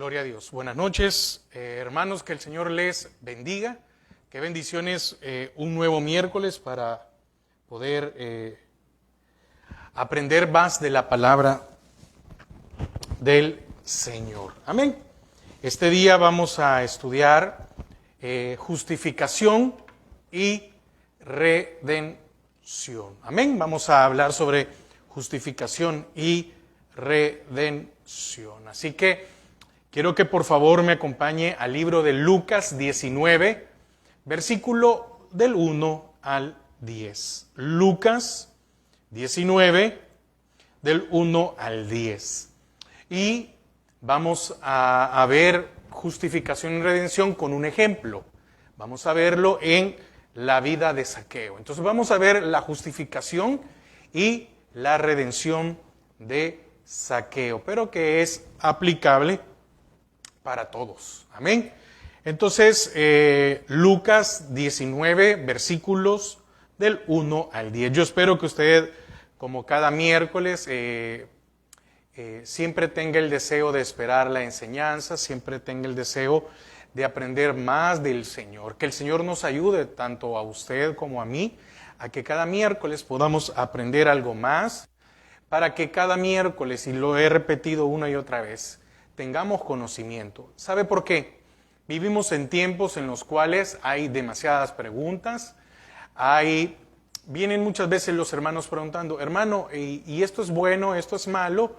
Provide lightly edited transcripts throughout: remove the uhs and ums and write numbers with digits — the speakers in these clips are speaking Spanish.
Gloria a Dios. Buenas noches, hermanos, que el Señor les bendiga. Qué bendiciones, un nuevo miércoles para poder aprender más de la palabra del Señor. Amén. Este día vamos a estudiar justificación y redención. Amén. Vamos a hablar sobre justificación y redención. Así que quiero que por favor me acompañe al libro de Lucas 19, versículo del 1 al 10. Lucas 19, del 1 al 10. Y vamos a ver justificación y redención con un ejemplo. Vamos a verlo en la vida de Zaqueo. Entonces vamos a ver la justificación y la redención de Zaqueo, pero que es aplicable para todos. Amén. Entonces, Lucas 19, versículos del 1 al 10. Yo espero que usted, como cada miércoles, siempre tenga el deseo de esperar la enseñanza, siempre tenga el deseo de aprender más del Señor. Que el Señor nos ayude, tanto a usted como a mí, a que cada miércoles podamos aprender algo más, para que cada miércoles, y lo he repetido una y otra vez, tengamos conocimiento. ¿Sabe por qué? Vivimos en tiempos en los cuales hay demasiadas preguntas, vienen muchas veces los hermanos preguntando, hermano, ¿y esto es bueno, esto es malo?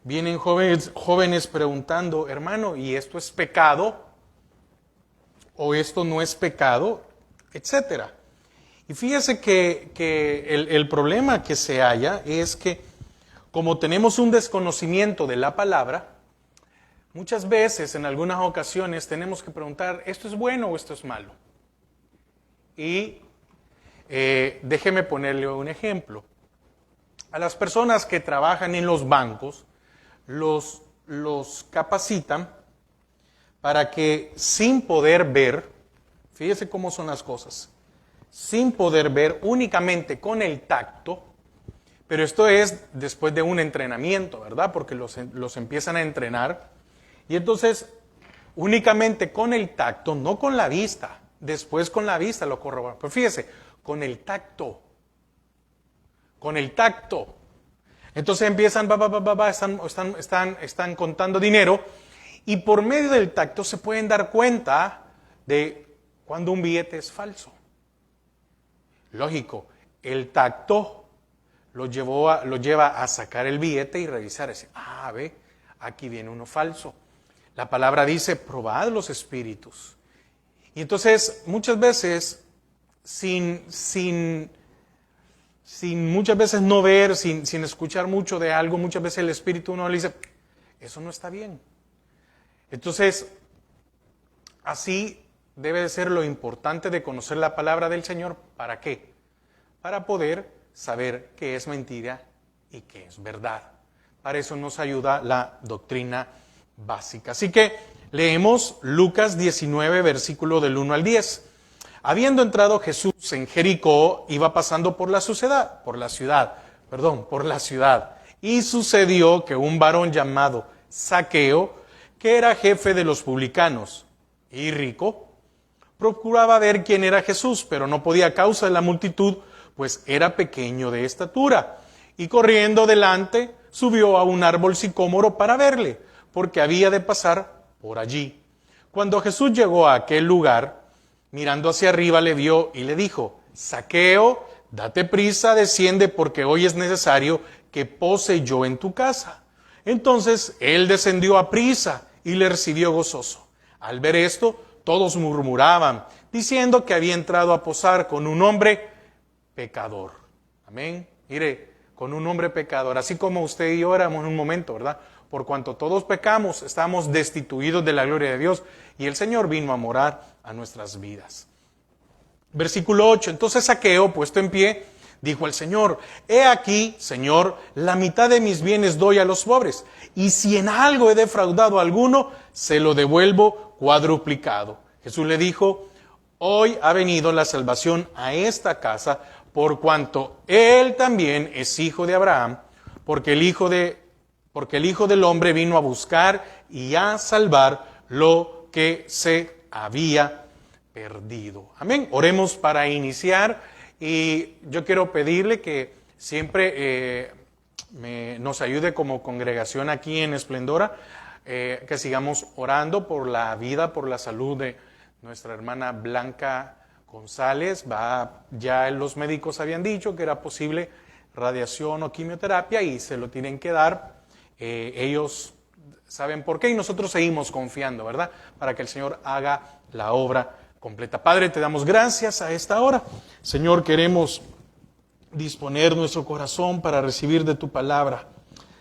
Vienen jóvenes preguntando, hermano, ¿y esto es pecado? ¿O esto no es pecado? Etcétera. Y fíjese que el problema que se halla es que como tenemos un desconocimiento de la palabra, muchas veces, en algunas ocasiones, tenemos que preguntar, ¿esto es bueno o esto es malo? Y déjeme ponerle un ejemplo. A las personas que trabajan en los bancos, los capacitan para que sin poder ver, fíjese cómo son las cosas, sin poder ver, únicamente con el tacto, pero esto es después de un entrenamiento, ¿verdad? Porque los empiezan a entrenar. Y entonces, únicamente con el tacto, no con la vista, después con la vista lo corroboran. Pero fíjese, con el tacto. Con el tacto. Entonces empiezan, están contando dinero y por medio del tacto se pueden dar cuenta de cuando un billete es falso. Lógico, el tacto lo lleva a sacar el billete y revisar. Decir, ve, aquí viene uno falso. La palabra dice, probad los espíritus. Y entonces, muchas veces, sin muchas veces no ver, sin escuchar mucho de algo, muchas veces el espíritu uno le dice, eso no está bien. Entonces, así debe de ser lo importante de conocer la palabra del Señor. ¿Para qué? Para poder saber qué es mentira y qué es verdad. Para eso nos ayuda la doctrina básica. Así que leemos Lucas 19, versículo del 1 al 10. Habiendo entrado Jesús en Jericó, iba pasando por la ciudad. Y sucedió que un varón llamado Zaqueo, que era jefe de los publicanos y rico, procuraba ver quién era Jesús, pero no podía a causa de la multitud, pues era pequeño de estatura. Y corriendo delante, subió a un árbol sicómoro para verle, porque había de pasar por allí. Cuando Jesús llegó a aquel lugar, mirando hacia arriba le vio y le dijo, Zaqueo, date prisa, desciende, porque hoy es necesario que pose yo en tu casa. Entonces él descendió a prisa y le recibió gozoso. Al ver esto, todos murmuraban, diciendo que había entrado a posar con un hombre pecador. Amén. Mire, con un hombre pecador, así como usted y yo éramos en un momento, ¿verdad? Por cuanto todos pecamos, estamos destituidos de la gloria de Dios y el Señor vino a morar a nuestras vidas. Versículo 8. Entonces Zaqueo, puesto en pie, dijo al Señor, he aquí, Señor, la mitad de mis bienes doy a los pobres, y si en algo he defraudado a alguno, se lo devuelvo cuadruplicado. Jesús le dijo, hoy ha venido la salvación a esta casa, por cuanto él también es hijo de Abraham, porque el Hijo del Hombre vino a buscar y a salvar lo que se había perdido. Amén. Oremos para iniciar y yo quiero pedirle que siempre nos ayude como congregación aquí en Esplendora, que sigamos orando por la vida, por la salud de nuestra hermana Blanca González. Ya los médicos habían dicho que era posible radiación o quimioterapia y se lo tienen que dar. Ellos saben por qué y nosotros seguimos confiando, ¿verdad? Para que el Señor haga la obra completa. Padre, te damos gracias a esta hora. Señor, queremos disponer nuestro corazón para recibir de tu palabra.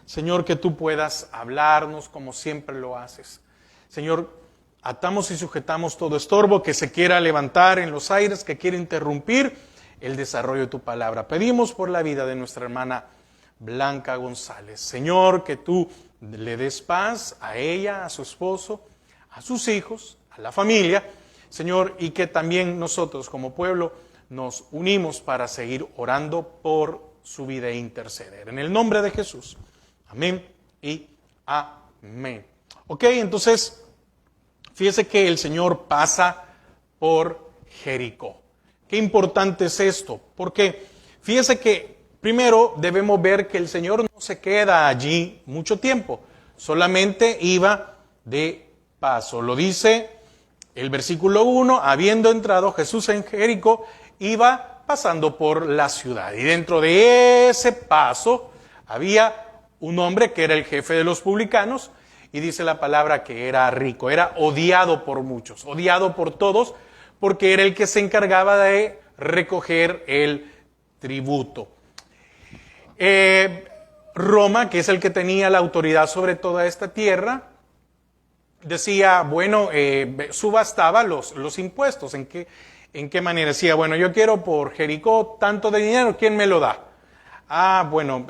Señor, que tú puedas hablarnos como siempre lo haces. Señor, atamos y sujetamos todo estorbo que se quiera levantar en los aires, que quiera interrumpir el desarrollo de tu palabra. Pedimos por la vida de nuestra hermana Blanca González. Señor, que tú le des paz a ella, a su esposo, a sus hijos, a la familia, Señor, y que también nosotros como pueblo nos unimos para seguir orando por su vida e interceder. En el nombre de Jesús. Amén y amén. Ok, entonces, fíjese que el Señor pasa por Jericó. Qué importante es esto, porque fíjese que primero debemos ver que el Señor no se queda allí mucho tiempo, solamente iba de paso. Lo dice el versículo 1, habiendo entrado Jesús en Jericó, iba pasando por la ciudad. Y dentro de ese paso había un hombre que era el jefe de los publicanos, y dice la palabra que era rico, era odiado por muchos, odiado por todos, porque era el que se encargaba de recoger el tributo. Roma, que es el que tenía la autoridad sobre toda esta tierra, decía, bueno, subastaba los impuestos. ¿En qué manera? Decía, bueno, yo quiero por Jericó tanto de dinero, ¿quién me lo da? Bueno,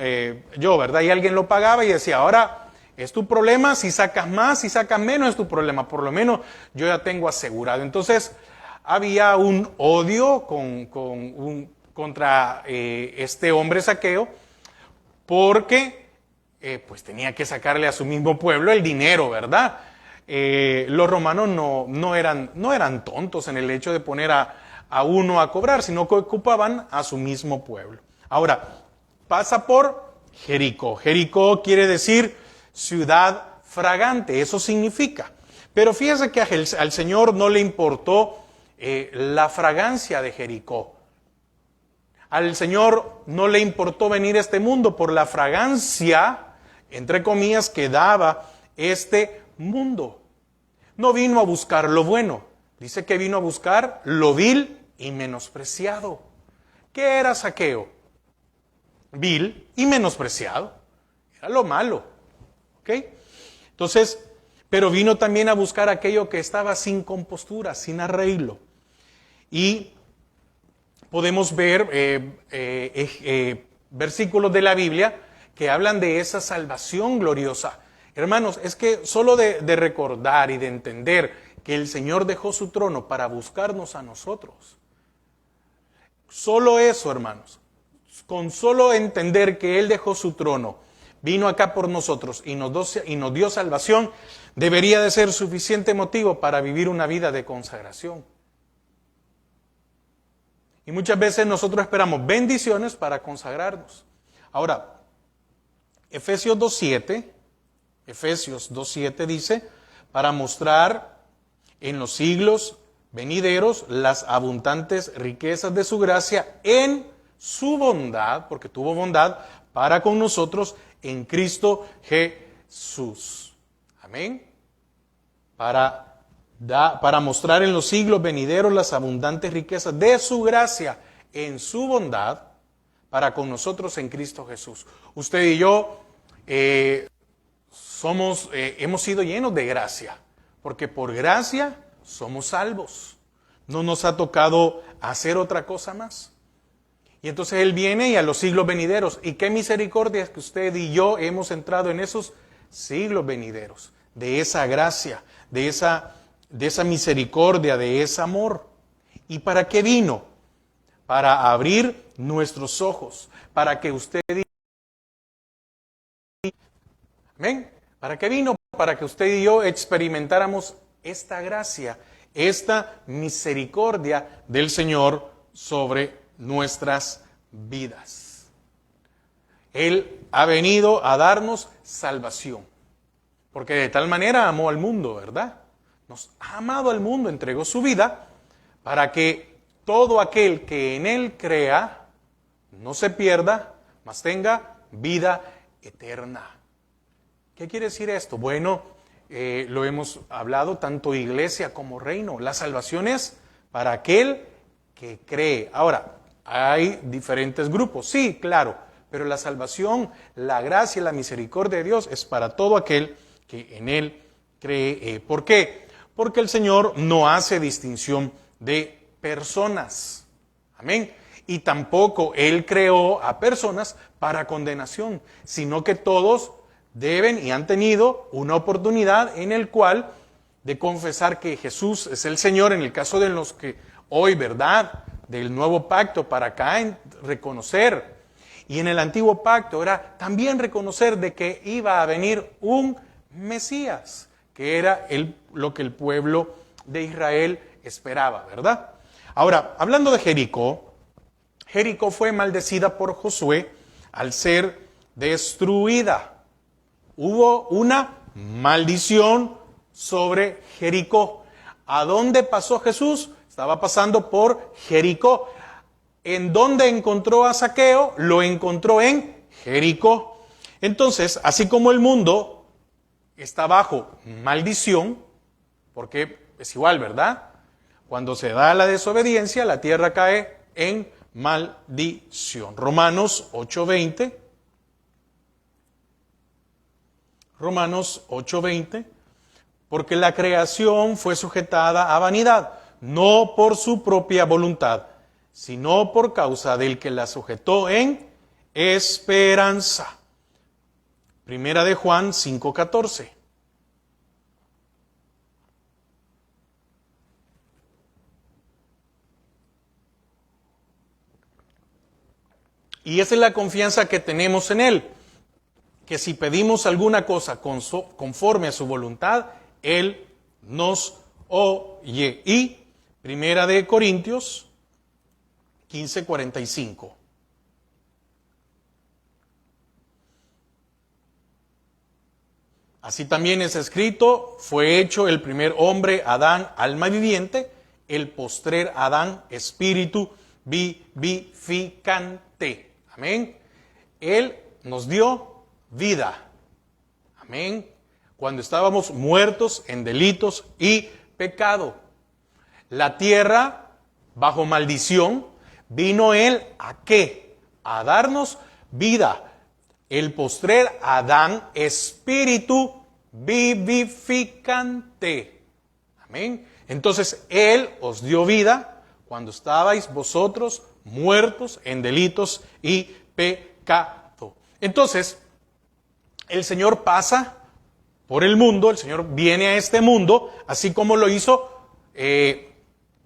yo, ¿verdad? Y alguien lo pagaba y decía, ahora es tu problema, si sacas más, si sacas menos es tu problema, por lo menos yo ya tengo asegurado. Entonces, había un odio contra este hombre Zaqueo, porque pues tenía que sacarle a su mismo pueblo el dinero, ¿verdad? Los romanos no eran tontos en el hecho de poner a uno a cobrar, sino que ocupaban a su mismo pueblo. Ahora, pasa por Jericó. Jericó quiere decir ciudad fragante, eso significa. Pero fíjese que al Señor no le importó la fragancia de Jericó. Al Señor no le importó venir a este mundo por la fragancia, entre comillas, que daba este mundo. No vino a buscar lo bueno, dice que vino a buscar lo vil y menospreciado. ¿Qué era Zaqueo? Vil y menospreciado. Era lo malo. ¿Ok? Entonces, pero vino también a buscar aquello que estaba sin compostura, sin arreglo. Y podemos ver versículos de la Biblia que hablan de esa salvación gloriosa. Hermanos, es que solo de recordar y de entender que el Señor dejó su trono para buscarnos a nosotros. Solo eso, hermanos. Con solo entender que Él dejó su trono, vino acá por nosotros y nos dio salvación, debería de ser suficiente motivo para vivir una vida de consagración. Y muchas veces nosotros esperamos bendiciones para consagrarnos. Ahora, Efesios 2:7 dice, para mostrar en los siglos venideros las abundantes riquezas de su gracia en su bondad, porque tuvo bondad para con nosotros en Cristo Jesús. Amén. Para mostrar en los siglos venideros las abundantes riquezas de su gracia en su bondad para con nosotros en Cristo Jesús. Usted y yo hemos sido llenos de gracia, porque por gracia somos salvos. No nos ha tocado hacer otra cosa más. Y entonces Él viene y a los siglos venideros. Y qué misericordia es que usted y yo hemos entrado en esos siglos venideros, de esa gracia, de esa misericordia, de ese amor. ¿Y para qué vino? Para abrir nuestros ojos, para que usted... ¿Amén? ¿Para qué vino? para que usted y yo experimentáramos esta gracia, esta misericordia del Señor sobre nuestras vidas. Él ha venido a darnos salvación, porque de tal manera amó al mundo, ¿verdad? Nos ha amado al mundo, entregó su vida para que todo aquel que en Él crea no se pierda, mas tenga vida eterna. ¿Qué quiere decir esto? Bueno, lo hemos hablado tanto iglesia como reino. La salvación es para aquel que cree. Ahora, hay diferentes grupos, sí, claro, pero la salvación, la gracia y la misericordia de Dios es para todo aquel que en Él cree. ¿Por qué? Porque el Señor no hace distinción de personas. Amén. Y tampoco Él creó a personas para condenación, sino que todos deben y han tenido una oportunidad en el cual de confesar que Jesús es el Señor, en el caso de los que hoy, ¿verdad?, del nuevo pacto para acá, reconocer. Y en el antiguo pacto era también reconocer de que iba a venir un Mesías, que era lo que el pueblo de Israel esperaba, ¿verdad? Ahora, hablando de Jericó, Jericó fue maldecida por Josué al ser destruida. Hubo una maldición sobre Jericó. ¿A dónde pasó Jesús? Estaba pasando por Jericó. ¿En dónde encontró a Zaqueo? Lo encontró en Jericó. Entonces, así como el mundo está bajo maldición, porque es igual, ¿verdad? Cuando se da la desobediencia, la tierra cae en maldición. Romanos 8:20. Romanos 8:20. Porque la creación fue sujetada a vanidad, no por su propia voluntad, sino por causa del que la sujetó en esperanza. Primera de Juan 5:14. Y esa es la confianza que tenemos en Él, que si pedimos alguna cosa conforme a su voluntad, Él nos oye. Y Primera de Corintios 15:45. Así también es escrito, fue hecho el primer hombre, Adán, alma viviente, el postrer Adán, espíritu vivificante. Amén. Él nos dio vida. Amén. Cuando estábamos muertos en delitos y pecado. La tierra, bajo maldición, vino Él ¿a qué? A darnos vida. El postrer Adán, espíritu vivificante. Amén. Entonces, Él os dio vida cuando estabais vosotros muertos en delitos y pecado. Entonces, el Señor pasa por el mundo, el Señor viene a este mundo, así como lo hizo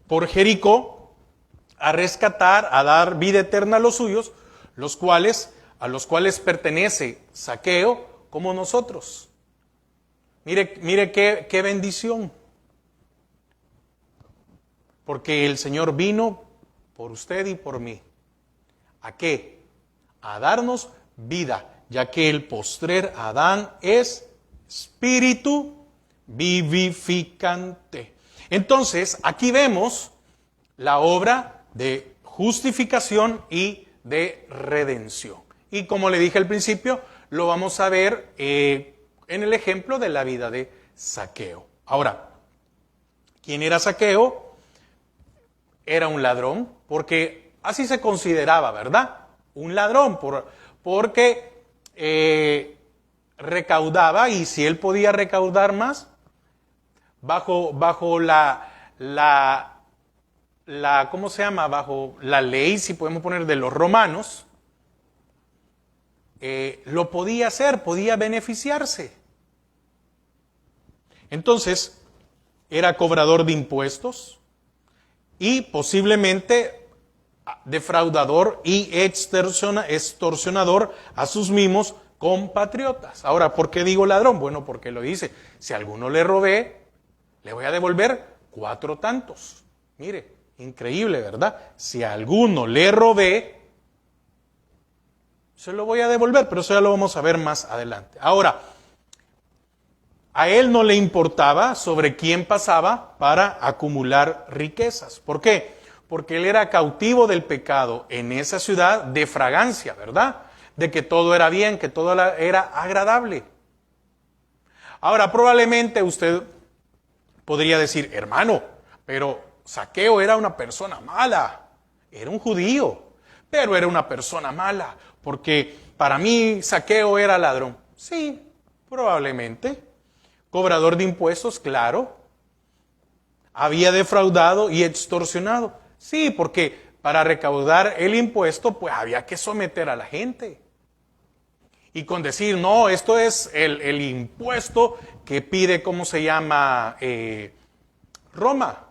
por Jericó, a rescatar, a dar vida eterna a los suyos, a los cuales pertenece Zaqueo como nosotros. Mire qué bendición. Porque el Señor vino por usted y por mí. ¿A qué? A darnos vida, ya que el postrer Adán es espíritu vivificante. Entonces, aquí vemos la obra de justificación y de redención. Y como le dije al principio, lo vamos a ver en el ejemplo de la vida de Zaqueo. Ahora, ¿quién era Zaqueo? Era un ladrón, porque así se consideraba, ¿verdad? Un ladrón, porque recaudaba, y si él podía recaudar más, bajo ¿cómo se llama? Bajo la ley, si podemos poner, de los romanos, lo podía hacer, podía beneficiarse. Entonces, era cobrador de impuestos y posiblemente defraudador y extorsionador a sus mismos compatriotas. Ahora, ¿por qué digo ladrón? Bueno, porque lo dice, si a alguno le robé, le voy a devolver 4 tantos. Mire, increíble, ¿verdad? Si a alguno le robé, se lo voy a devolver, pero eso ya lo vamos a ver más adelante. Ahora, a él no le importaba sobre quién pasaba para acumular riquezas. ¿Por qué? Porque él era cautivo del pecado en esa ciudad de fragancia, ¿verdad? De que todo era bien, que todo era agradable. Ahora, probablemente usted podría decir, hermano, pero Zaqueo era una persona mala, era un judío, pero era una persona mala, porque para mí Zaqueo era ladrón. Sí, probablemente. Cobrador de impuestos, claro. Había defraudado y extorsionado. Sí, porque para recaudar el impuesto, pues había que someter a la gente. Y con decir, no, esto es el impuesto que pide, ¿cómo se llama? Roma.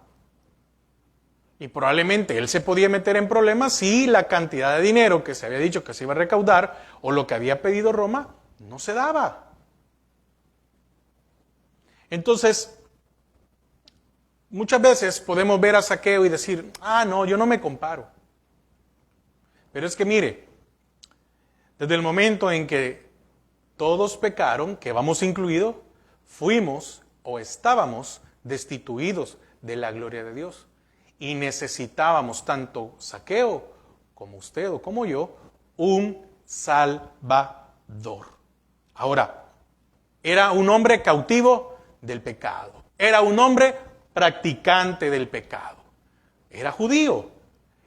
Y probablemente él se podía meter en problemas si la cantidad de dinero que se había dicho que se iba a recaudar o lo que había pedido Roma no se daba. Entonces, muchas veces podemos ver a Zaqueo y decir, no, yo no me comparo. Pero es que mire, desde el momento en que todos pecaron, que vamos incluidos, fuimos o estábamos destituidos de la gloria de Dios. Y necesitábamos, tanto Zaqueo como usted o como yo, un Salvador. Ahora, era un hombre cautivo del pecado. Era un hombre practicante del pecado. Era judío.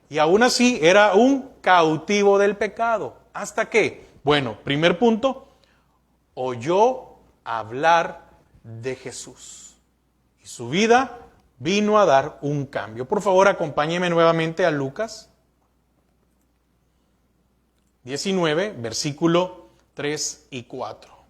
Y aún así era un cautivo del pecado. ¿Hasta qué? Bueno, primer punto, oyó hablar de Jesús. Y su vida vino a dar un cambio. Por favor, acompáñeme nuevamente a Lucas 19, versículo 3 y 4.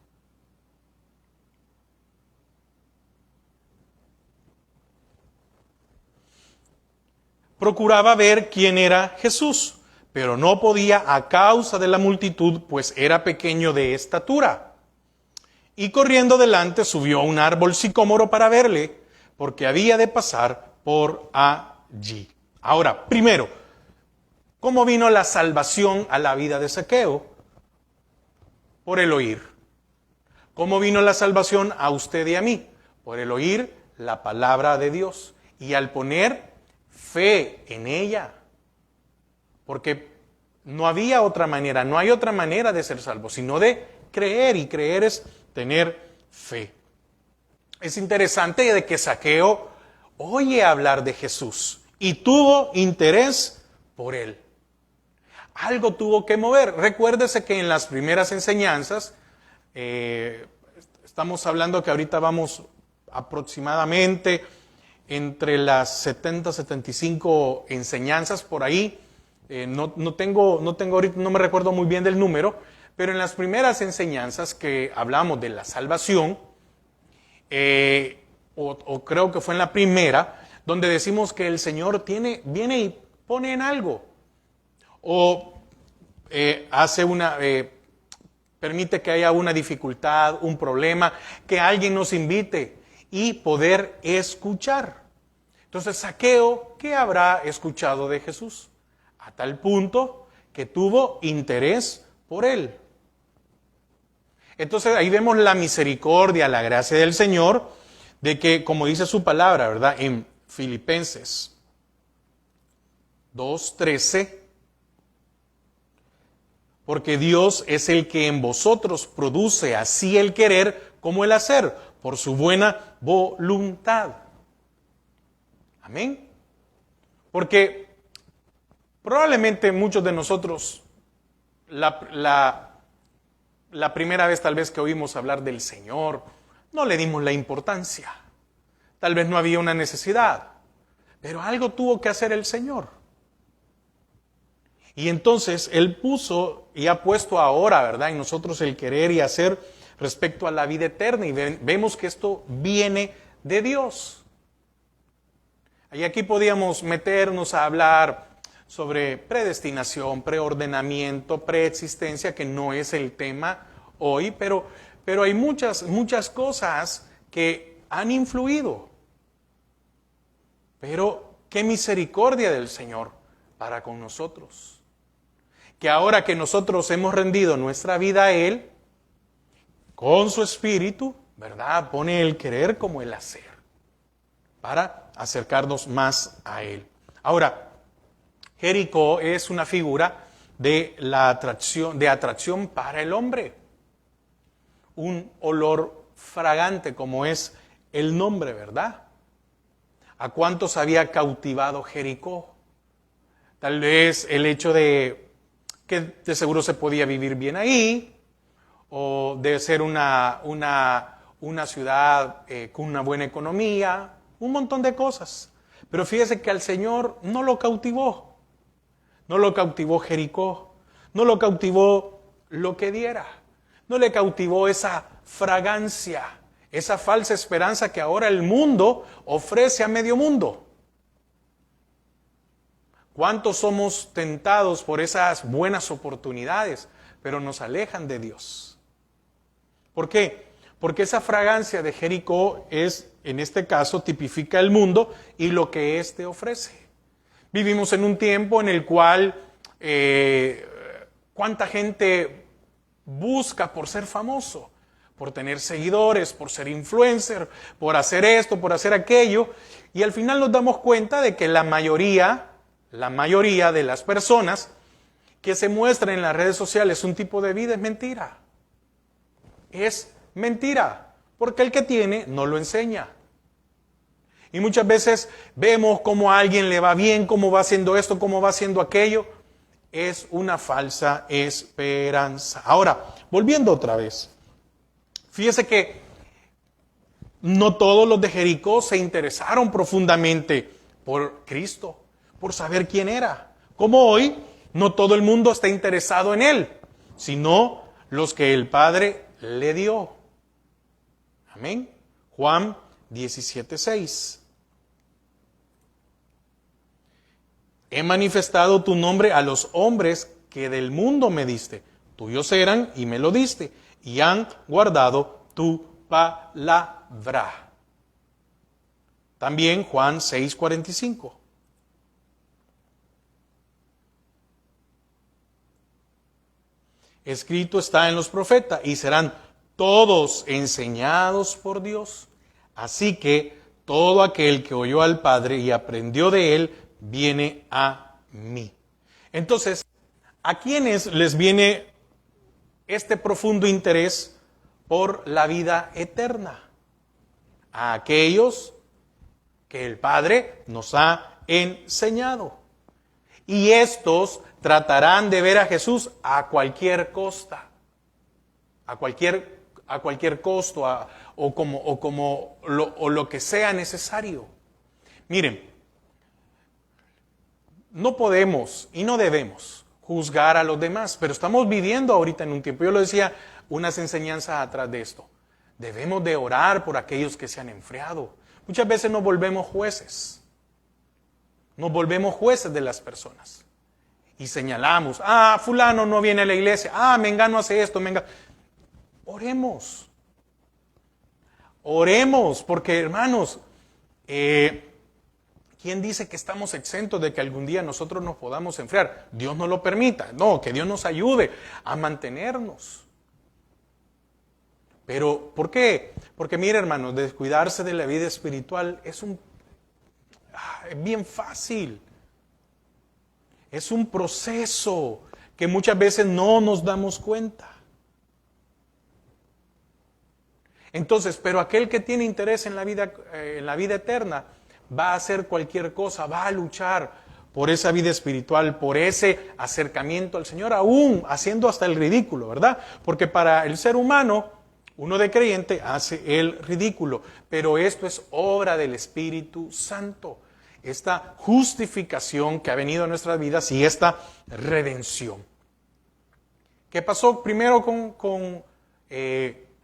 Procuraba ver quién era Jesús, pero no podía a causa de la multitud, pues era pequeño de estatura. Y corriendo delante subió a un árbol sicómoro para verle, porque había de pasar por allí. Ahora, primero, ¿cómo vino la salvación a la vida de Zaqueo? Por el oír. ¿Cómo vino la salvación a usted y a mí? Por el oír la palabra de Dios y al poner fe en ella. Porque no había otra manera, no hay otra manera de ser salvo, sino de creer, y creer es tener fe. Es interesante de que Zaqueo oye hablar de Jesús y tuvo interés por él. Algo tuvo que mover. Recuérdese que en las primeras enseñanzas, estamos hablando que ahorita vamos aproximadamente entre las 70, 75 enseñanzas por ahí. No tengo ahorita, no me recuerdo muy bien del número, pero en las primeras enseñanzas que hablamos de la salvación, o creo que fue en la primera, donde decimos que el Señor viene y pone en algo, o permite que haya una dificultad, un problema, que alguien nos invite y poder escuchar. Entonces, Zaqueo, ¿qué habrá escuchado de Jesús? A tal punto que tuvo interés por él. Entonces ahí vemos la misericordia, la gracia del Señor, de que, como dice su palabra, ¿verdad? En Filipenses 2:13, porque Dios es el que en vosotros produce así el querer como el hacer, por su buena voluntad. Amén. Porque probablemente muchos de nosotros, la primera vez tal vez que oímos hablar del Señor, no le dimos la importancia. Tal vez no había una necesidad, pero algo tuvo que hacer el Señor. Y entonces Él puso y ha puesto ahora, ¿verdad?, en nosotros el querer y hacer respecto a la vida eterna. Y vemos que esto viene de Dios. Y aquí podíamos meternos a hablar sobre predestinación, preordenamiento, preexistencia, que no es el tema hoy, pero hay muchas cosas que han influido. Pero qué misericordia del Señor para con nosotros. Que ahora que nosotros hemos rendido nuestra vida a Él, con su Espíritu, ¿verdad? Pone el querer como el hacer, para acercarnos más a Él. Ahora, Jericó es una figura de atracción para el hombre. Un olor fragante como es el nombre, ¿verdad? ¿A cuántos había cautivado Jericó? Tal vez el hecho de que de seguro se podía vivir bien ahí, o de ser una ciudad con una buena economía, un montón de cosas. Pero fíjese que al Señor no lo cautivó. No lo cautivó Jericó. No lo cautivó lo que diera. No le cautivó esa fragancia, esa falsa esperanza que ahora el mundo ofrece a medio mundo. ¿Cuántos somos tentados por esas buenas oportunidades, pero nos alejan de Dios? ¿Por qué? Porque esa fragancia de Jericó en este caso, tipifica el mundo y lo que éste ofrece. Vivimos en un tiempo en el cual cuánta gente busca por ser famoso, por tener seguidores, por ser influencer, por hacer esto, por hacer aquello, y al final nos damos cuenta de que la mayoría de las personas que se muestran en las redes sociales un tipo de vida es mentira. Es mentira, porque el que tiene no lo enseña. Y muchas veces vemos cómo a alguien le va bien, cómo va haciendo esto, cómo va haciendo aquello. Es una falsa esperanza. Ahora, volviendo otra vez. Fíjese que no todos los de Jericó se interesaron profundamente por Cristo, por saber quién era. Como hoy, no todo el mundo está interesado en Él, sino los que el Padre le dio. Amén. Juan 17:6. He manifestado tu nombre a los hombres que del mundo me diste. Tuyos eran y me lo diste, y han guardado tu palabra. También Juan 6:45. Escrito está en los profetas, y serán todos enseñados por Dios. Así que todo aquel que oyó al Padre y aprendió de Él, viene a mí. Entonces, ¿a quiénes les viene este profundo interés por la vida eterna? A aquellos que el Padre nos ha enseñado. Y estos tratarán de ver a Jesús a cualquier costa, a cualquier costo, o lo que sea necesario. Miren, no podemos y no debemos juzgar a los demás, pero estamos viviendo ahorita en un tiempo, yo lo decía, unas enseñanzas atrás de esto. Debemos de orar por aquellos que se han enfriado. Muchas veces nos volvemos jueces. Nos volvemos jueces de las personas. Y señalamos, fulano no viene a la iglesia, mengano hace esto, Oremos. Oremos, porque hermanos, ¿quién dice que estamos exentos de que algún día nosotros nos podamos enfriar? Dios no lo permita. No, que Dios nos ayude a mantenernos. Pero, ¿por qué? Porque mire, hermanos, descuidarse de la vida espiritual es bien fácil. Es un proceso que muchas veces no nos damos cuenta. Entonces, pero aquel que tiene interés en la vida eterna, va a hacer cualquier cosa, va a luchar por esa vida espiritual, por ese acercamiento al Señor, aún haciendo hasta el ridículo, ¿verdad? Porque para el ser humano, uno de creyente hace el ridículo, pero esto es obra del Espíritu Santo, esta justificación que ha venido a nuestras vidas y esta redención. ¿Qué pasó primero con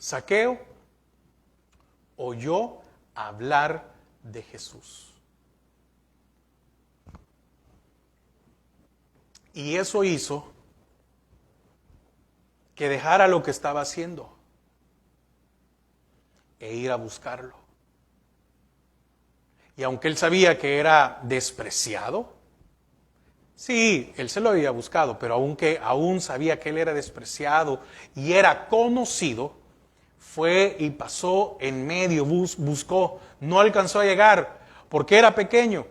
Zaqueo? Oyó hablar de Jesús. Y eso hizo que dejara lo que estaba haciendo e ir a buscarlo. Y aunque él sabía que era despreciado, sí, él se lo había buscado, pero aún sabía que él era despreciado y era conocido, fue y pasó en medio, buscó, no alcanzó a llegar porque era pequeño.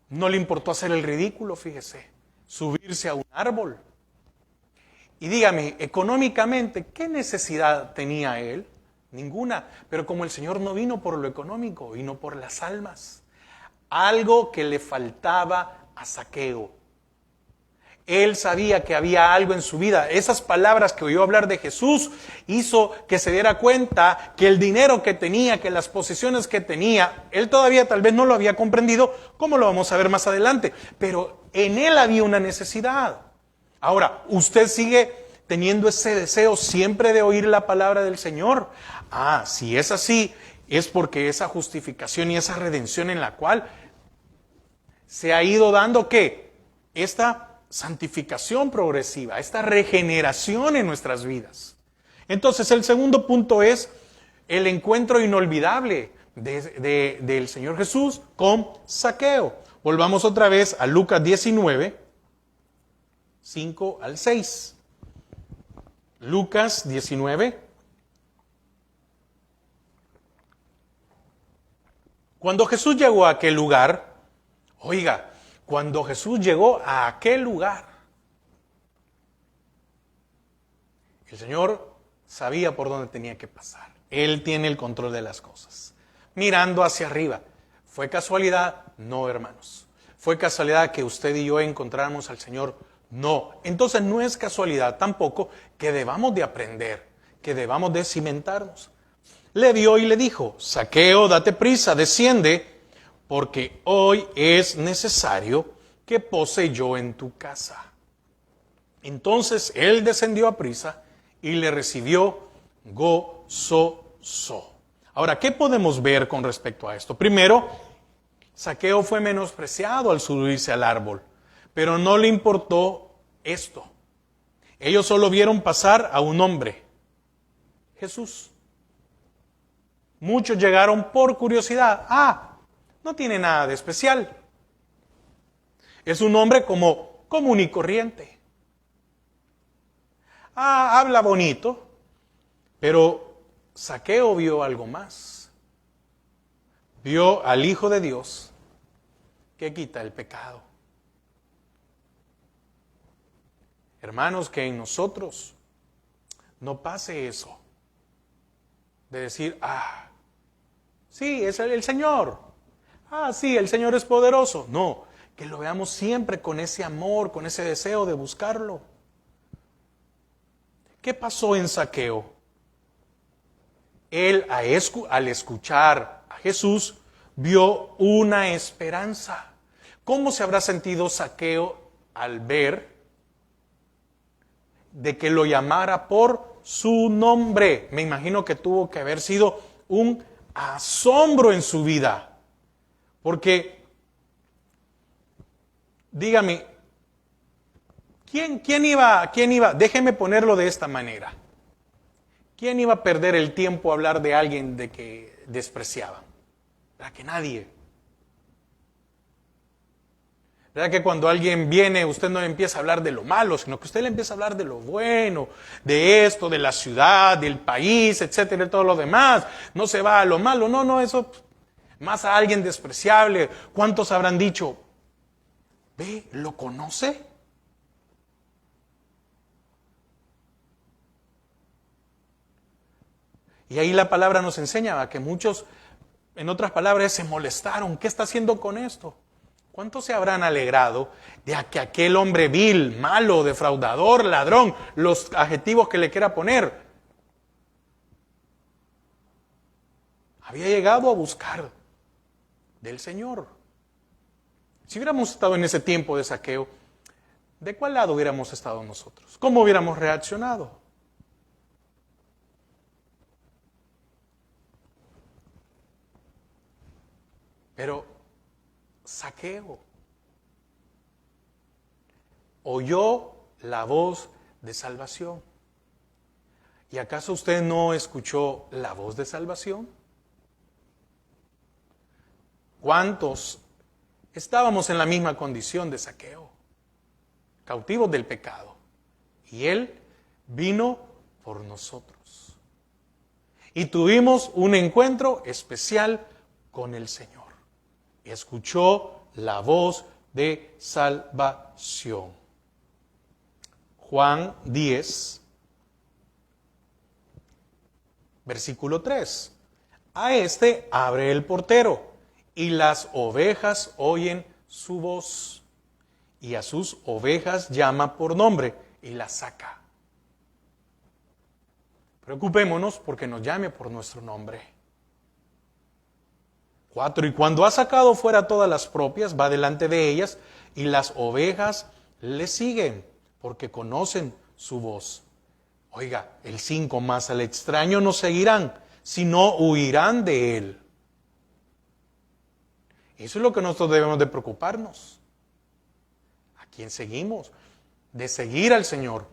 No le importó hacer el ridículo, fíjese, subirse a un árbol. Y dígame, económicamente, ¿qué necesidad tenía él? Ninguna. Pero como el Señor no vino por lo económico, vino por las almas. Algo que le faltaba a Zaqueo. Él sabía que había algo en su vida. Esas palabras que oyó hablar de Jesús hizo que se diera cuenta que el dinero que tenía, que las posesiones que tenía, él todavía tal vez no lo había comprendido, como lo vamos a ver más adelante, pero en él había una necesidad. Ahora, usted sigue teniendo ese deseo siempre de oír la palabra del Señor. Si es así, es porque esa justificación y esa redención en la cual se ha ido dando, ¿qué? Esta santificación progresiva, esta regeneración en nuestras vidas. Entonces, el segundo punto es el encuentro inolvidable del Señor Jesús con Zaqueo. Volvamos otra vez a Lucas 19, 5 al 6. Lucas 19. Cuando Jesús llegó a aquel lugar, oiga, cuando Jesús llegó a aquel lugar, el Señor sabía por dónde tenía que pasar. Él tiene el control de las cosas. Mirando hacia arriba. ¿Fue casualidad? No, hermanos. ¿Fue casualidad que usted y yo encontráramos al Señor? No. Entonces no es casualidad tampoco que debamos de aprender, que debamos de cimentarnos. Le vio y le dijo: Zaqueo, date prisa, desciende, porque hoy es necesario que pose yo en tu casa. Entonces él descendió a prisa y le recibió gozoso. Ahora, ¿qué podemos ver con respecto a esto? Primero, Zaqueo fue menospreciado al subirse al árbol, pero no le importó esto. Ellos solo vieron pasar a un hombre, Jesús. Muchos llegaron por curiosidad. No tiene nada de especial. Es un hombre como común y corriente. Habla bonito, pero Zaqueo vio algo más. Vio al Hijo de Dios que quita el pecado. Hermanos, que en nosotros no pase eso de decir, sí, es el Señor. Sí, el Señor es poderoso. No, que lo veamos siempre con ese amor, con ese deseo de buscarlo. ¿Qué pasó en Zaqueo? Él, al escuchar a Jesús, vio una esperanza. ¿Cómo se habrá sentido Zaqueo al ver de que lo llamara por su nombre? Me imagino que tuvo que haber sido un asombro en su vida. Porque, dígame, ¿quién iba? Déjeme ponerlo de esta manera. ¿Quién iba a perder el tiempo a hablar de alguien de que despreciaban? ¿Verdad que nadie? ¿Verdad que cuando alguien viene, usted no le empieza a hablar de lo malo, sino que usted le empieza a hablar de lo bueno, de esto, de la ciudad, del país, etcétera, y todo lo demás? No se va a lo malo, no, eso, más a alguien despreciable. ¿Cuántos habrán dicho, ve, lo conoce? Y ahí la palabra nos enseña que muchos, en otras palabras, se molestaron. ¿Qué está haciendo con esto? ¿Cuántos se habrán alegrado de que aquel hombre vil, malo, defraudador, ladrón, los adjetivos que le quiera poner, había llegado a buscar del Señor? Si hubiéramos estado en ese tiempo de Zaqueo, ¿de cuál lado hubiéramos estado nosotros? ¿Cómo hubiéramos reaccionado? Pero Zaqueo oyó la voz de salvación. ¿Y acaso usted no escuchó la voz de salvación? ¿Cuántos estábamos en la misma condición de Zaqueo, cautivos del pecado? Y Él vino por nosotros. Y tuvimos un encuentro especial con el Señor. Escuchó la voz de salvación. Juan 10, versículo 3. A este abre el portero, y las ovejas oyen su voz, y a sus ovejas llama por nombre, y las saca. Preocupémonos porque nos llame por nuestro nombre. 4. Y cuando ha sacado fuera todas las propias, va delante de ellas, y las ovejas le siguen, porque conocen su voz. Oiga, el 5, más al extraño no seguirán, sino huirán de él. Eso es lo que nosotros debemos de preocuparnos. ¿A quién seguimos? De seguir al Señor,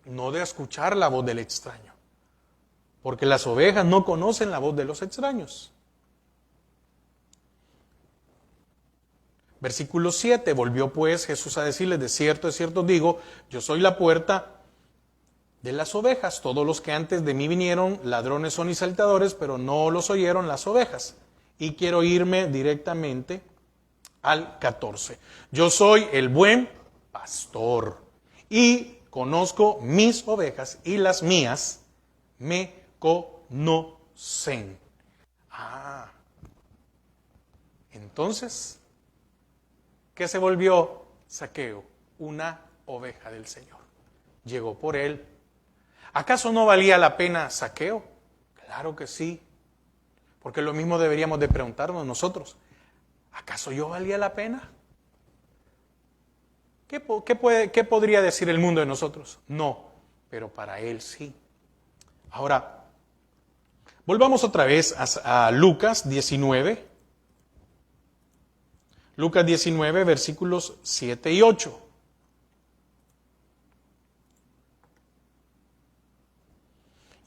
no de escuchar la voz del extraño. Porque las ovejas no conocen la voz de los extraños. Versículo 7, volvió pues Jesús a decirles, de cierto digo, yo soy la puerta de las ovejas. Todos los que antes de mí vinieron, ladrones son y salteadores, pero no los oyeron las ovejas. Y quiero irme directamente al 14. Yo soy el buen pastor y conozco mis ovejas y las mías me conocen. Entonces, ¿qué se volvió Zaqueo? Una oveja del Señor. Llegó por él. ¿Acaso no valía la pena Zaqueo? Claro que sí. Porque lo mismo deberíamos de preguntarnos nosotros. ¿Acaso yo valía la pena? ¿Qué podría decir el mundo de nosotros? No, pero para él sí. Ahora, volvamos otra vez a Lucas 19. Lucas 19, versículos 7 y 8.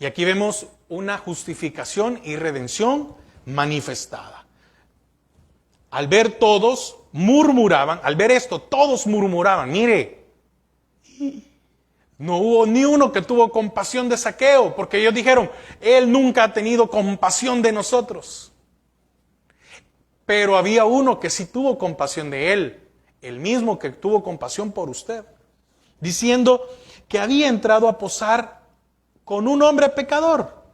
Y aquí vemos una justificación y redención manifestada. Al ver todos, murmuraban, al ver esto, todos murmuraban, mire, no hubo ni uno que tuvo compasión de Zaqueo, porque ellos dijeron, él nunca ha tenido compasión de nosotros. Pero había uno que sí tuvo compasión de él, el mismo que tuvo compasión por usted, diciendo que había entrado a posar con un hombre pecador.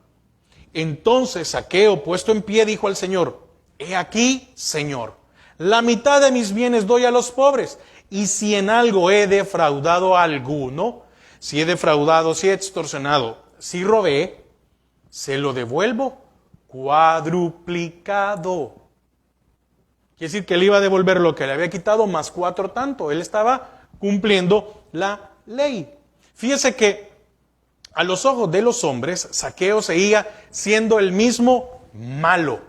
Entonces Zaqueo, puesto en pie, dijo al Señor, he aquí, Señor, la mitad de mis bienes doy a los pobres, y si en algo he defraudado a alguno, si he defraudado, si he extorsionado, si robé, se lo devuelvo cuadruplicado. Quiere decir que él iba a devolver lo que le había quitado más 4 tanto. Él estaba cumpliendo la ley. Fíjese que a los ojos de los hombres, Zaqueo seguía siendo el mismo malo,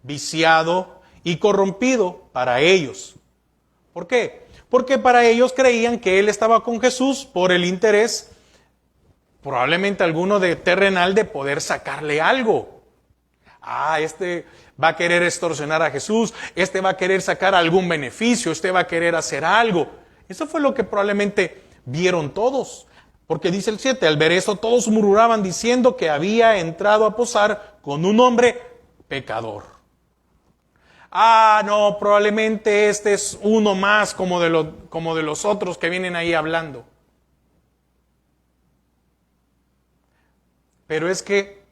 viciado y corrompido para ellos. ¿Por qué? Porque para ellos creían que él estaba con Jesús por el interés, probablemente alguno de terrenal, de poder sacarle algo. Este va a querer extorsionar a Jesús, este va a querer sacar algún beneficio, este va a querer hacer algo. Eso fue lo que probablemente vieron todos. Porque dice el 7, al ver eso todos murmuraban diciendo que había entrado a posar con un hombre pecador. No, probablemente este es uno más como de los otros que vienen ahí hablando. Pero es que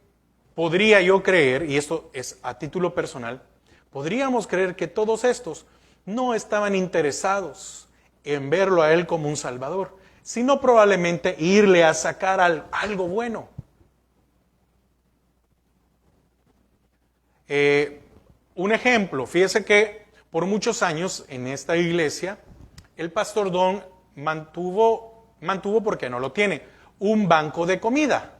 podría yo creer, y esto es a título personal, podríamos creer que todos estos no estaban interesados en verlo a él como un salvador, sino probablemente irle a sacar algo bueno. Un ejemplo, fíjese que por muchos años en esta iglesia, el pastor Don mantuvo porque no lo tiene, un banco de comida.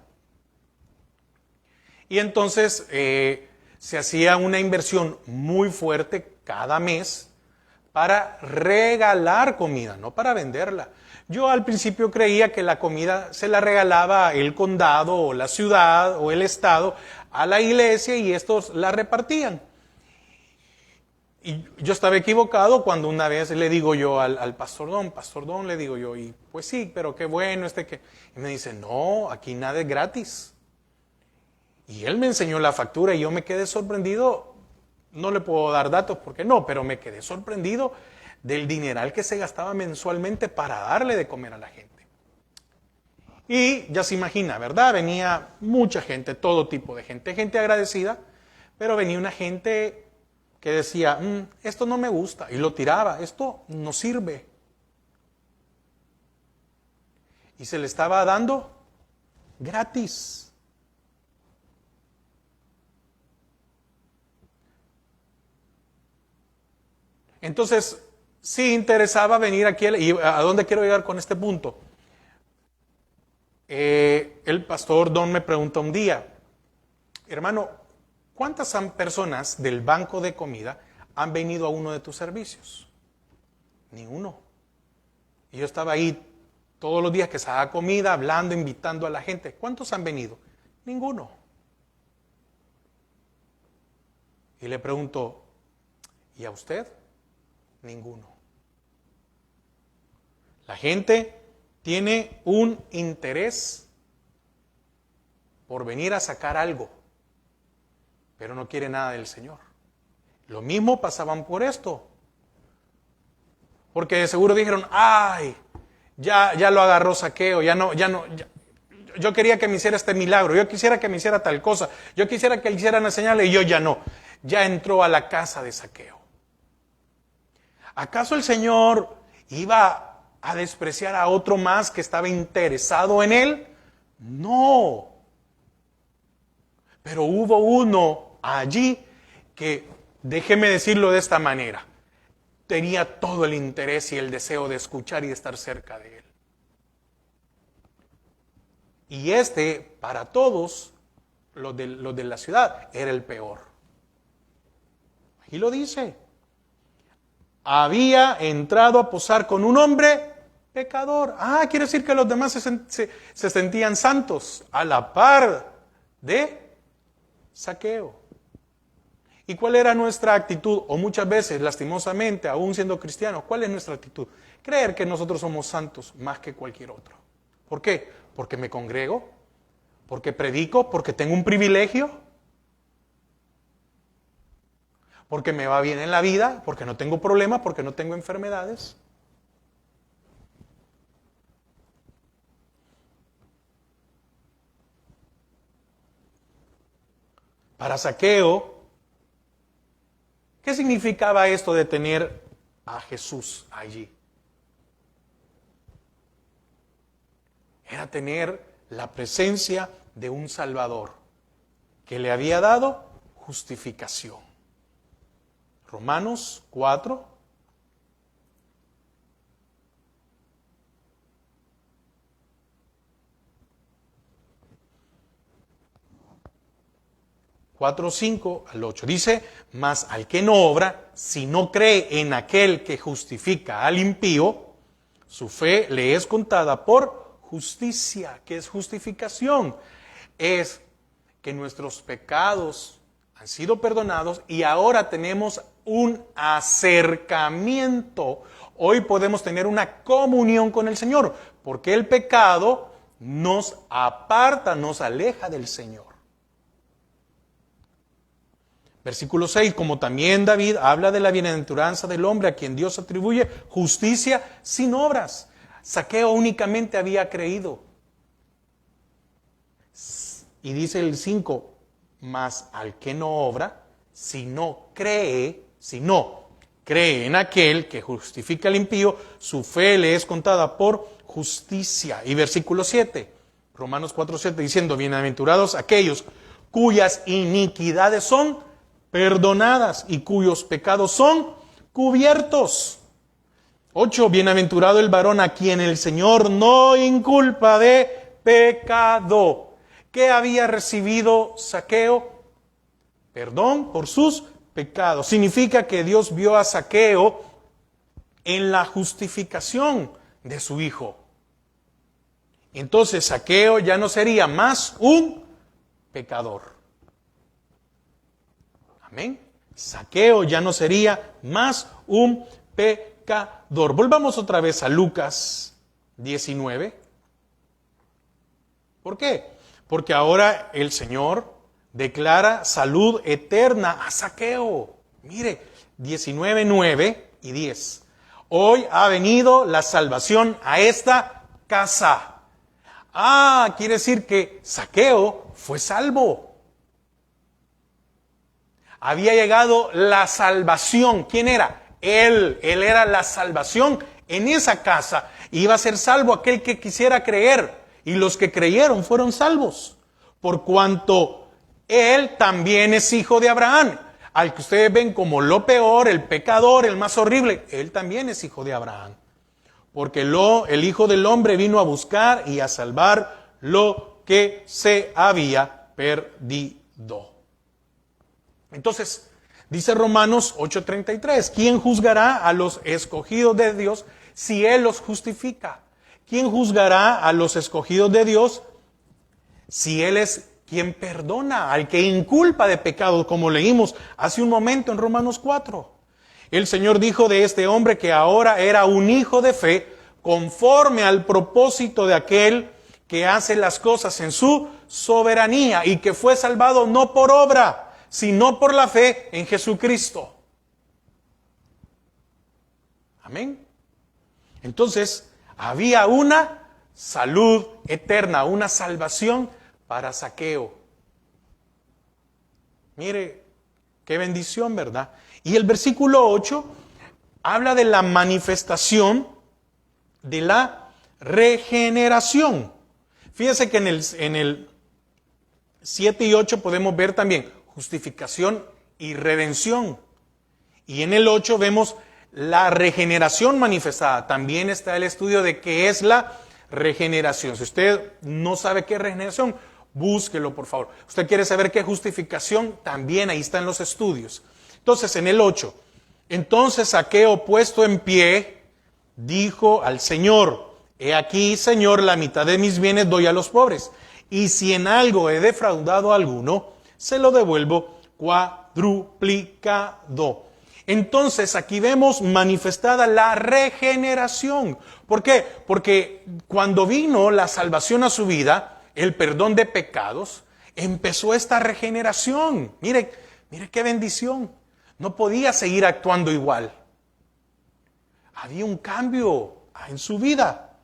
Y entonces se hacía una inversión muy fuerte cada mes para regalar comida, no para venderla. Yo al principio creía que la comida se la regalaba el condado o la ciudad o el estado a la iglesia y estos la repartían. Y yo estaba equivocado cuando una vez le digo yo al pastor Don, le digo yo, y pues sí, pero qué bueno que... Y me dice, no, aquí nada es gratis. Y él me enseñó la factura y yo me quedé sorprendido, no le puedo dar datos porque no, pero me quedé sorprendido del dineral que se gastaba mensualmente para darle de comer a la gente. Y ya se imagina, ¿verdad? Venía mucha gente, todo tipo de gente, gente agradecida, pero venía una gente que decía, esto no me gusta, y lo tiraba, esto no sirve. Y se le estaba dando gratis. Entonces, sí interesaba venir aquí, y ¿a dónde quiero llegar con este punto? El pastor Don me preguntó un día, hermano, ¿cuántas personas del banco de comida han venido a uno de tus servicios? Ni uno. Y yo estaba ahí todos los días que se daba comida, hablando, invitando a la gente. ¿Cuántos han venido? Ninguno. Y le pregunto, ¿y a usted? Ninguno. La gente tiene un interés por venir a sacar algo, pero no quiere nada del Señor. Lo mismo pasaban por esto. Porque de seguro dijeron, ay, ya lo agarró Zaqueo, yo quería que me hiciera este milagro, yo quisiera que me hiciera tal cosa, yo quisiera que le hicieran la señal y yo ya no. Ya entró a la casa de Zaqueo. ¿Acaso el Señor iba a despreciar a otro más que estaba interesado en él? No. Pero hubo uno allí que, déjeme decirlo de esta manera, tenía todo el interés y el deseo de escuchar y de estar cerca de él. Y para todos, los de la ciudad, era el peor. Aquí lo dice. Había entrado a posar con un hombre pecador. Quiere decir que los demás se sentían santos a la par de Zaqueo. ¿Y cuál era nuestra actitud? O muchas veces, lastimosamente, aún siendo cristianos, ¿cuál es nuestra actitud? Creer que nosotros somos santos más que cualquier otro. ¿Por qué? Porque me congrego, porque predico, porque tengo un privilegio, porque me va bien en la vida, porque no tengo problemas, porque no tengo enfermedades. Para Zaqueo, ¿qué significaba esto de tener a Jesús allí? Era tener la presencia de un Salvador que le había dado justificación. Romanos 4. Cuatro, 5 al 8. Dice, mas al que no obra, si no cree en aquel que justifica al impío, su fe le es contada por justicia. ¿Qué es justificación? Es que nuestros pecados han sido perdonados y ahora tenemos un acercamiento. Hoy podemos tener una comunión con el Señor, porque el pecado nos aparta, nos aleja del Señor. Versículo 6, como también David habla de la bienaventuranza del hombre a quien Dios atribuye justicia sin obras. Zaqueo únicamente había creído. Y dice el 5, mas al que no obra, si no cree en aquel que justifica al impío, su fe le es contada por justicia. Y versículo 7, Romanos 4:7, diciendo, bienaventurados aquellos cuyas iniquidades son perdonadas y cuyos pecados son cubiertos. 8, bienaventurado el varón a quien el Señor no inculpa de pecado. ¿Qué había recibido Zaqueo? Perdón por sus pecados. Significa que Dios vio a Zaqueo en la justificación de su hijo. Entonces Zaqueo ya no sería más un pecador. Amén. Zaqueo ya no sería más un pecador. Volvamos otra vez a Lucas 19. ¿Por qué? Porque ahora el Señor declara salud eterna a Zaqueo. Mire, 19, 9 y 10. Hoy ha venido la salvación a esta casa. Quiere decir que Zaqueo fue salvo. Había llegado la salvación. ¿Quién era? Él era la salvación en esa casa. Iba a ser salvo aquel que quisiera creer. Y los que creyeron fueron salvos. Por cuanto él también es hijo de Abraham. Al que ustedes ven como lo peor, el pecador, el más horrible, él también es hijo de Abraham. Porque el Hijo del Hombre vino a buscar y a salvar lo que se había perdido. Entonces, dice Romanos 8:33, ¿quién juzgará a los escogidos de Dios si Él los justifica? ¿Quién juzgará a los escogidos de Dios si Él es quien perdona al que inculpa de pecado, como leímos hace un momento en Romanos 4? El Señor dijo de este hombre que ahora era un hijo de fe, conforme al propósito de aquel que hace las cosas en su soberanía y que fue salvado no por obra, sino por la fe en Jesucristo. Amén. Entonces, había una salud eterna, una salvación para Zaqueo. Mire, qué bendición, ¿verdad? Y el versículo 8 habla de la manifestación de la regeneración. Fíjese que en el 7 y 8 podemos ver también justificación y redención. Y en el 8 vemos la regeneración manifestada. También está el estudio de qué es la regeneración. Si usted no sabe qué es regeneración, búsquelo, por favor. Usted quiere saber qué es justificación, también ahí están los estudios. Entonces, en el 8, entonces Zaqueo, puesto en pie, dijo al Señor: he aquí, Señor, la mitad de mis bienes doy a los pobres, y si en algo he defraudado a alguno, se lo devuelvo cuadruplicado. Entonces aquí vemos manifestada la regeneración. ¿Por qué? Porque cuando vino la salvación a su vida, el perdón de pecados, empezó esta regeneración. Mire qué bendición. No podía seguir actuando igual. Había un cambio en su vida.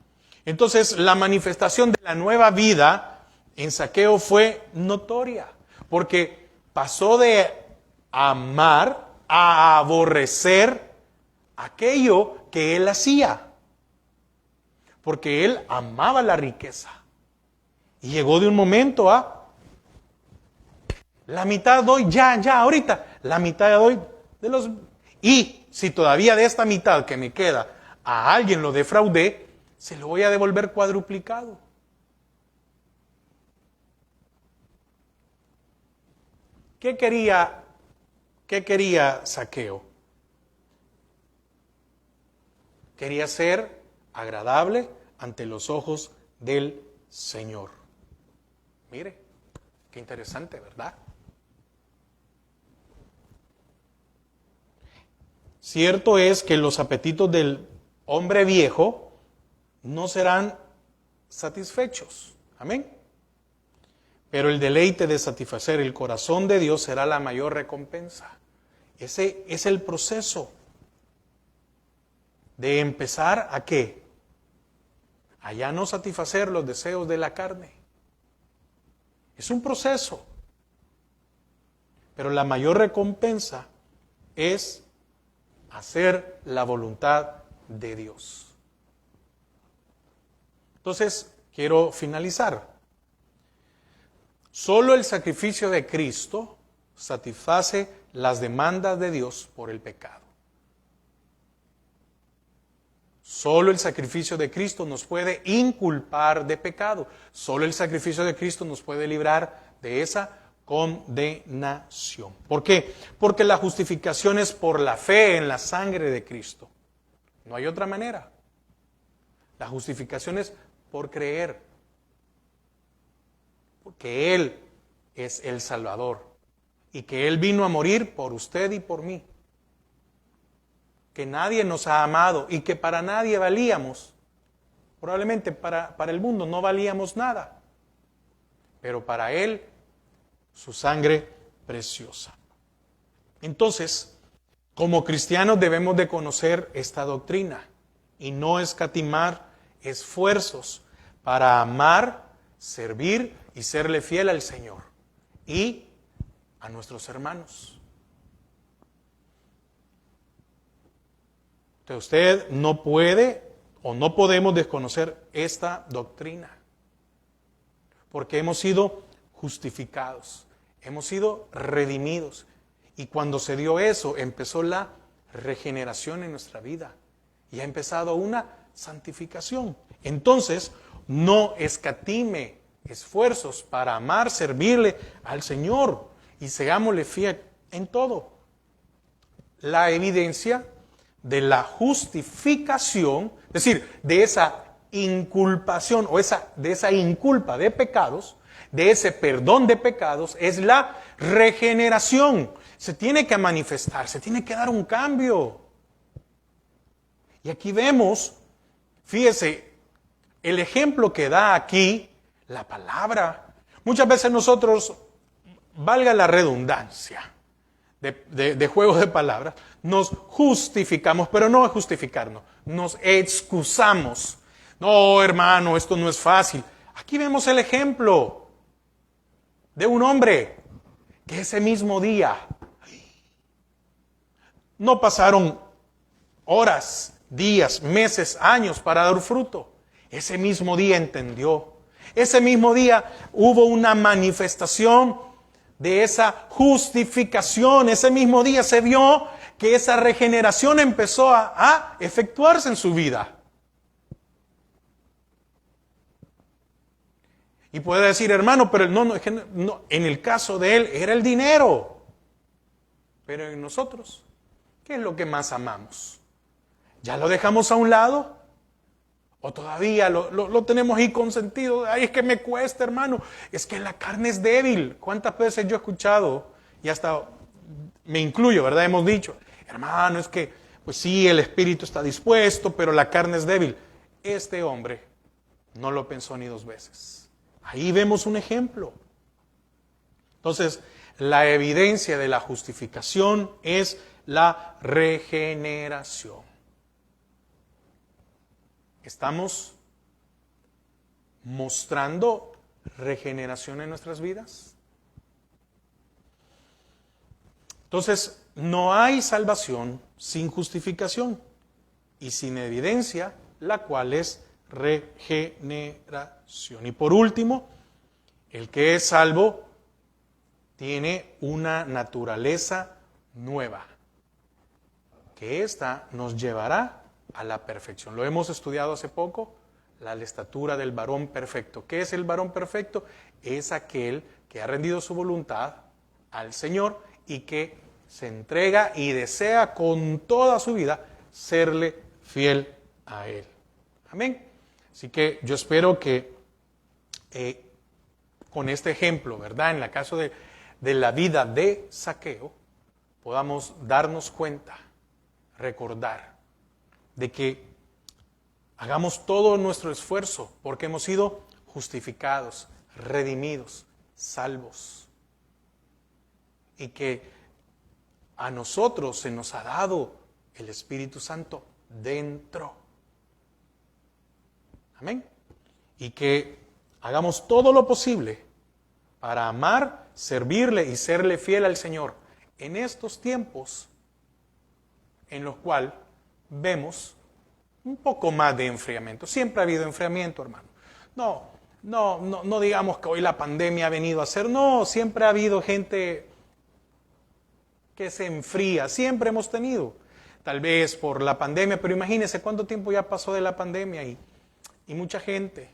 Entonces la manifestación de la nueva vida en Zaqueo fue notoria, porque pasó de amar a aborrecer aquello que él hacía, porque él amaba la riqueza. Y llegó de un momento a la mitad doy, ahorita, la mitad doy de los... Y si todavía de esta mitad que me queda a alguien lo defraudé, se lo voy a devolver cuadruplicado. ¿Qué quería Zaqueo? Quería ser agradable ante los ojos del Señor. Mire, qué interesante, ¿verdad? Cierto es que los apetitos del hombre viejo no serán satisfechos. Amén. Pero el deleite de satisfacer el corazón de Dios será la mayor recompensa. Ese es el proceso de empezar a ¿qué? A ya no satisfacer los deseos de la carne. Es un proceso. Pero la mayor recompensa es hacer la voluntad de Dios. Entonces, quiero finalizar. Solo el sacrificio de Cristo satisface las demandas de Dios por el pecado. Solo el sacrificio de Cristo nos puede inculpar de pecado. Solo el sacrificio de Cristo nos puede librar de esa condenación. ¿Por qué? Porque la justificación es por la fe en la sangre de Cristo. No hay otra manera. La justificación es por creer. Porque Él es el Salvador. Y que Él vino a morir por usted y por mí. Que nadie nos ha amado y que para nadie valíamos. Probablemente para el mundo no valíamos nada. Pero para Él, su sangre preciosa. Entonces, como cristianos debemos de conocer esta doctrina y no escatimar esfuerzos para amar, servir y serle fiel al Señor y a nuestros hermanos. Entonces usted no puede o no podemos desconocer esta doctrina, porque hemos sido justificados, hemos sido redimidos. Y cuando se dio eso, empezó la regeneración en nuestra vida. Y ha empezado una santificación. Entonces, no escatime esfuerzos para amar, servirle al Señor. Y seámosle fiel en todo. La evidencia de la justificación, es decir, de esa inculpación o de esa inculpa de pecados, de ese perdón de pecados, es la regeneración. Se tiene que manifestar, se tiene que dar un cambio. Y aquí vemos, fíjese, el ejemplo que da aquí la palabra. Muchas veces nosotros, valga la redundancia de juego de palabras, nos justificamos, pero no es justificarnos, nos excusamos. No, hermano, esto no es fácil. Aquí vemos el ejemplo de un hombre que ese mismo día, no pasaron horas, días, meses, años para dar fruto. Ese mismo día entendió. Ese mismo día hubo una manifestación de esa justificación. Ese mismo día se vio que esa regeneración empezó a efectuarse en su vida. Y puede decir, hermano, pero no, en el caso de él era el dinero. Pero en nosotros, ¿qué es lo que más amamos? ¿Ya lo dejamos a un lado? ¿O todavía lo tenemos ahí consentido? Ay, es que me cuesta, hermano. Es que la carne es débil. ¿Cuántas veces yo he escuchado, y hasta me incluyo, ¿verdad? Hemos dicho, hermano, es que, pues sí, el espíritu está dispuesto, pero la carne es débil. Este hombre no lo pensó ni dos veces. Ahí vemos un ejemplo. Entonces, la evidencia de la justificación es la regeneración. ¿Estamos mostrando regeneración en nuestras vidas? Entonces, no hay salvación sin justificación y sin evidencia, la cual es regeneración. Y por último, el que es salvo tiene una naturaleza nueva, que ésta nos llevará a la perfección. Lo hemos estudiado hace poco, la estatura del varón perfecto. ¿Qué es el varón perfecto? Es aquel que ha rendido su voluntad al Señor y que se entrega y desea con toda su vida serle fiel a Él. Amén. Así que yo espero que con este ejemplo, ¿verdad? En el caso de la vida de Zaqueo, podamos darnos cuenta, recordar, de que hagamos todo nuestro esfuerzo porque hemos sido justificados, redimidos, salvos. Y que a nosotros se nos ha dado el Espíritu Santo dentro. Amén. Y que hagamos todo lo posible para amar, servirle y serle fiel al Señor en estos tiempos en los cuales vemos un poco más de enfriamiento. Siempre ha habido enfriamiento, hermano. No digamos que hoy la pandemia ha venido a ser. No, siempre ha habido gente que se enfría. Siempre hemos tenido. Tal vez por la pandemia, pero imagínense cuánto tiempo ya pasó de la pandemia y mucha gente.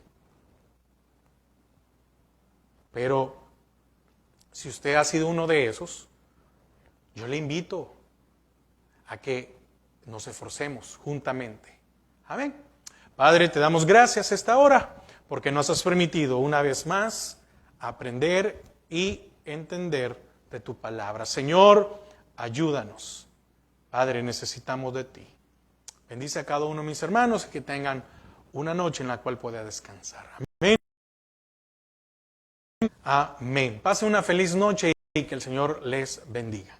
Pero si usted ha sido uno de esos, yo le invito a que nos esforcemos juntamente. Amén. Padre, te damos gracias esta hora porque nos has permitido una vez más aprender y entender de tu palabra. Señor, ayúdanos. Padre, necesitamos de ti. Bendice a cada uno de mis hermanos y que tengan una noche en la cual pueda descansar. Amén. Amén. Pase una feliz noche y que el Señor les bendiga.